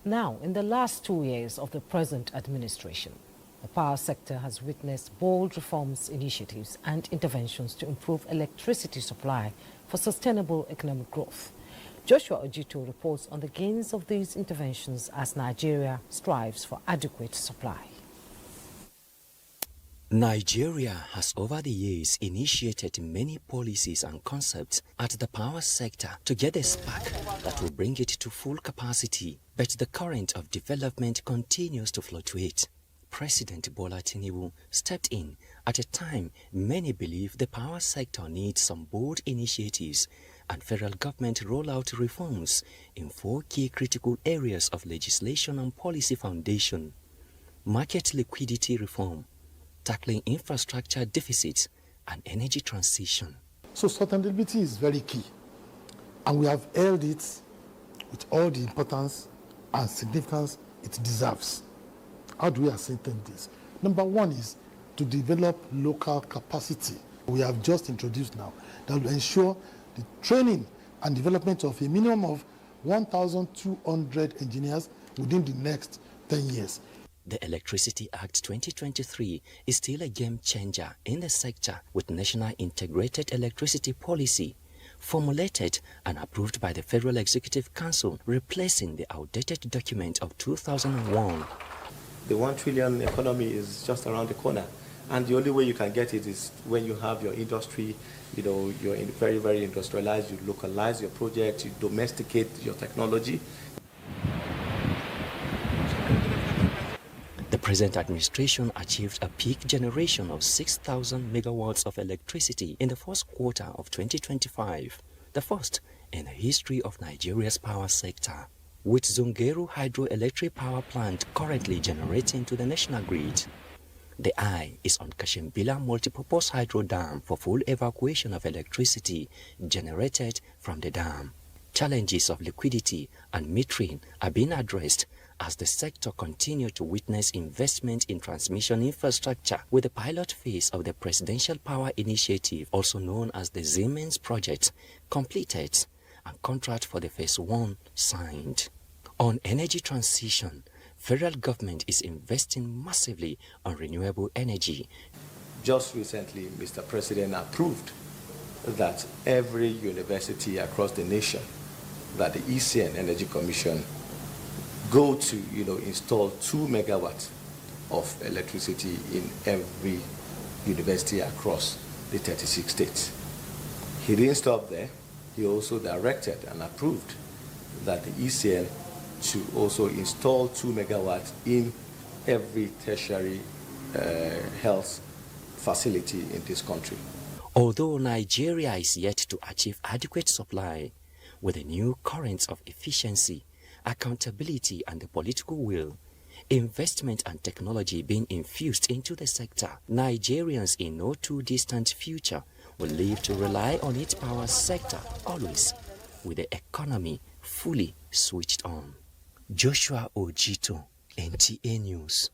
Now, in the last 2 years of the present administration, the power sector has witnessed bold reforms, initiatives and interventions to improve electricity supply for sustainable economic growth. Joshua Ojito reports on the gains of these interventions as Nigeria strives for adequate supply. Nigeria has over the years initiated many policies and concepts at the power sector to get a spark that will bring it to full capacity, but the current of development continues to fluctuate. President Bola Tinubu stepped in at a time many believe the power sector needs some bold initiatives and federal government roll out reforms in 4 key critical areas of legislation and policy foundation: market liquidity reform, tackling infrastructure deficits, and energy transition. So sustainability is very key, and we have held it with all the importance and significance it deserves. How do we ascertain this? Number one is to develop local capacity. We have just introduced now that will ensure the training and development of a minimum of 1,200 engineers within the next 10 years. The Electricity Act 2023 is still a game changer in the sector, with National Integrated Electricity Policy formulated and approved by the Federal Executive Council, replacing the outdated document of 2001. The 1 trillion economy is just around the corner, and the only way you can get it is when you have your industry, you're very, very industrialized, you localize your project, you domesticate your technology. The present administration achieved a peak generation of 6,000 megawatts of electricity in the first quarter of 2025, the first in the history of Nigeria's power sector, with Zungeru hydroelectric power plant currently generating to the national grid. The eye is on Kashimbila multipurpose hydro dam for full evacuation of electricity generated from the dam. Challenges of liquidity and metering are being addressed as the sector continues to witness investment in transmission infrastructure, with the pilot phase of the Presidential Power Initiative, also known as the Siemens project, completed and contract for the phase 1 signed. On energy transition, federal government is investing massively on renewable energy. Just recently, Mr. President approved that every university across the nation, that the ECN Energy Commission go to, install 2 megawatts of electricity in every university across the 36 states. He didn't stop there. He also directed and approved that the ECN to also install 2 megawatts in every tertiary health facility in this country. Although Nigeria is yet to achieve adequate supply, with a new current of efficiency, accountability and the political will, investment and technology being infused into the sector, Nigerians in no too distant future will live to rely on its power sector, always with the economy fully switched on. Joshua Ojito, NTA News.